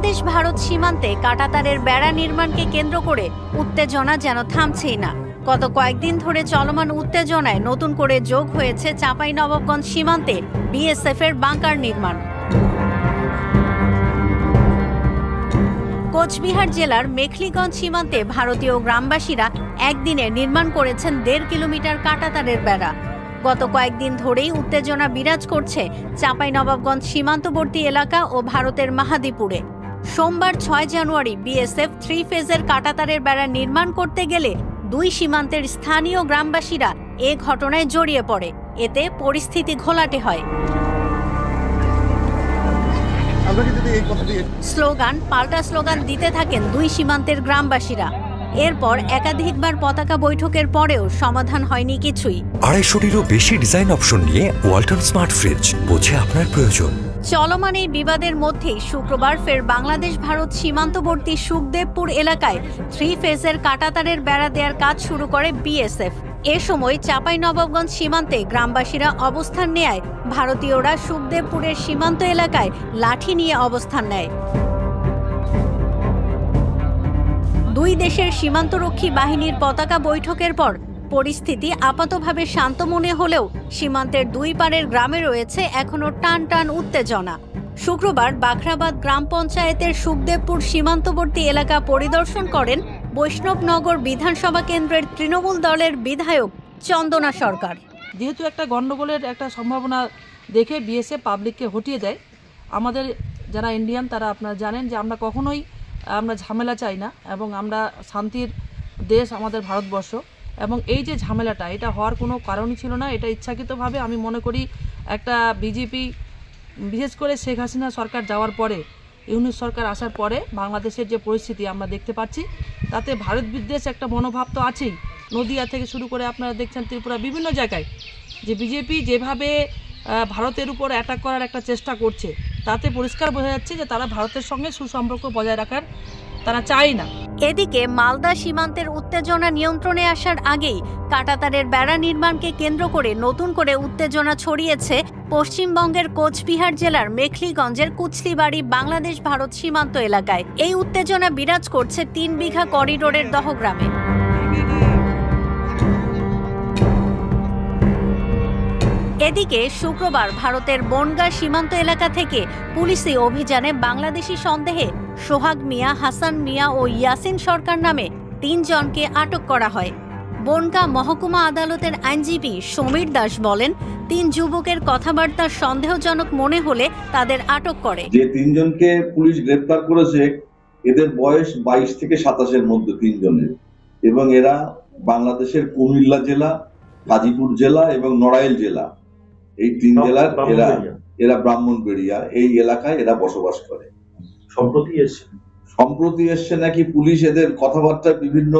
বাংলাদেশ ভারত সীমান্তে কাঁটাতারের বেড়া নির্মাণকে কেন্দ্র করে উত্তেজনা যেন থামছেই না। গত কয়েকদিন ধরে চলমান উত্তেজনায় নতুন করে যোগ হয়েছে চাঁপাইনবাবগঞ্জ সীমান্তে বিএসএফ এর বাংকার নির্মাণ। কোচবিহার জেলার মেখলিগঞ্জ সীমান্তে ভারতীয় গ্রামবাসীরা একদিনে নির্মাণ করেছেন 1.5 কিলোমিটার কাঁটাতারের বেড়া। গত কয়েকদিন ধরেই উত্তেজনা বিরাজ করছে চাঁপাইনবাবগঞ্জ সীমান্তবর্তী এলাকা ও ভারতের মাহাদীপুরে। সোমবার 6 জানুয়ারি বিএসএফ 3 ফেজের কাঁটাতারের বেড়া নির্মাণ করতে গেলে দুই সীমান্তের স্থানীয় গ্রামবাসীরা এ ঘটনায় জড়িয়ে পড়ে। এতে পরিস্থিতি ঘোলাটে হয়। স্লোগান পাল্টা স্লোগান দিতে থাকেন দুই সীমান্তের গ্রামবাসীরা। এরপর একাধিকবার পতাকা বৈঠকের পরেও সমাধান হয়নি কিছুই। 250-টিরও বেশি ডিজাইন অপশন নিয়ে ওয়ালটন স্মার্ট ফ্রিজ, বোঝে আপনার প্রয়োজন। চলমান এই বিবাদের মধ্যেই শুক্রবার ফের বাংলাদেশ ভারত সীমান্তবর্তী সুখদেবপুর এলাকায় 3 ফেজের কাঁটাতারের বেড়া দেওয়ার কাজ শুরু করে বিএসএফ। এ সময় চাঁপাইনবাবগঞ্জ সীমান্তে গ্রামবাসীরা অবস্থান নেয়, ভারতীয়রা সুখদেবপুরের সীমান্ত এলাকায় লাঠি নিয়ে অবস্থান নেয়। দুই দেশের সীমান্তরক্ষী বাহিনীর পতাকা বৈঠকের পর পরিস্থিতি আপাতভাবে শান্ত মনে হলেও সীমান্তের দুই পারের গ্রামে রয়েছে এখনো টান টান উত্তেজনা। শুক্রবার বাখরাবাদ গ্রাম পঞ্চায়েতের সুখদেবপুর সীমান্তবর্তী এলাকা পরিদর্শন করেন বৈষ্ণবনগর বিধানসভা কেন্দ্রের তৃণমূল দলের বিধায়ক চন্দনা সরকার। যেহেতু একটা গন্ডগোলের একটা সম্ভাবনা দেখে বিএসএফ পাবলিককে হটিয়ে দেয়। আমাদের যারা ইন্ডিয়ান তারা আপনারা জানেন যে আমরা কখনোই ঝামেলা চাই না এবং আমরা শান্তির দেশ আমাদের ভারতবর্ষ। এবং এই যে ঝামেলাটা এটা হওয়ার কোনো কারণই ছিল না, এটা ইচ্ছাকৃতভাবে আমি মনে করি একটা বিজেপি, বিশেষ করে শেখ হাসিনা সরকার যাওয়ার পরে, ইউনূস সরকার আসার পরে বাংলাদেশের যে পরিস্থিতি আমরা দেখতে পাচ্ছি তাতে ভারত বিদ্বেষ একটা মনোভাব তো আছেই। নদিয়া থেকে শুরু করে আপনারা দেখছেন ত্রিপুরা বিভিন্ন জায়গায় যে বিজেপি যেভাবে ভারতের উপর অ্যাটাক করার একটা চেষ্টা করছে তাতে পরিষ্কার বোঝা যাচ্ছে যে তারা ভারতের সঙ্গে সুসম্পর্ক বজায় রাখার তারা চায় না। এদিকে মালদা সীমান্তের উত্তেজনা নিয়ন্ত্রণে আসার আগেই কাঁটাতারের বেড়া নির্মাণকে কেন্দ্র করে নতুন করে উত্তেজনা ছড়িয়েছে পশ্চিমবঙ্গের কোচবিহার জেলার মেখলিগঞ্জের কুচলিবাড়ি বাংলাদেশ ভারত সীমান্ত এলাকায়। এই উত্তেজনা বিরাজ করছে 3 বিঘা করিডোরের দহগ্রামে। এদিকে শুক্রবার ভারতের বনগাঁ সীমান্ত এলাকা থেকে পুলিশি অভিযানে বাংলাদেশি সন্দেহে সোহাগ মিয়া, হাসান মিয়া ও ইয়াসিন সরকার নামে 3 জনকে আটক করা হয়। বনগাঁ মহকুমা আদালতের আইনজীবী সমীর দাস বলেন, 3 যুবকের কথাবার্তা সন্দেহজনক মনে হলে তাদের আটক করে। যে 3 জনকে পুলিশ গ্রেফতার করেছে এদের বয়স 22 থেকে 27 এর মধ্যে 3 জনের, এবং এরা বাংলাদেশের কুমিল্লা জেলা, গাজীপুর জেলা এবং নড়াইল জেলা, এই 3 জেলার এরা ব্রাহ্মণবাড়িয়া এই এলাকায় এরা বসবাস করে। সম্প্রতি এসছে নাকি পুলিশ এদের কথাবার্তায় বিভিন্ন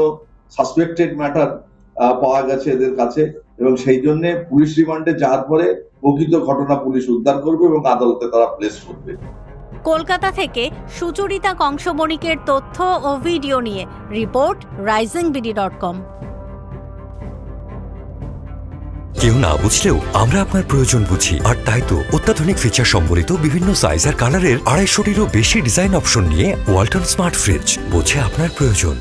সাসপেক্টেড ম্যাটার পাওয়া গেছে এদের কাছে, এবং সেই জন্য পুলিশ রিমান্ডে যাওয়ার পরে প্রকৃত ঘটনা পুলিশ উদ্ধার করবে এবং আদালতে তারা প্লেস করবে। কলকাতা থেকে সুচরিতা কংসবণিকের তথ্য ও ভিডিও নিয়ে রিপোর্ট risingBD.com। কেউ না বুঝলেও আমরা আপনার প্রয়োজন বুঝি, আর তাই তো অত্যাধুনিক ফিচার সম্বলিত বিভিন্ন সাইজ আর কালারের 250-টিরও বেশি ডিজাইন অপশন নিয়ে ওয়ালটন স্মার্ট ফ্রিজ, বোঝে আপনার প্রয়োজন।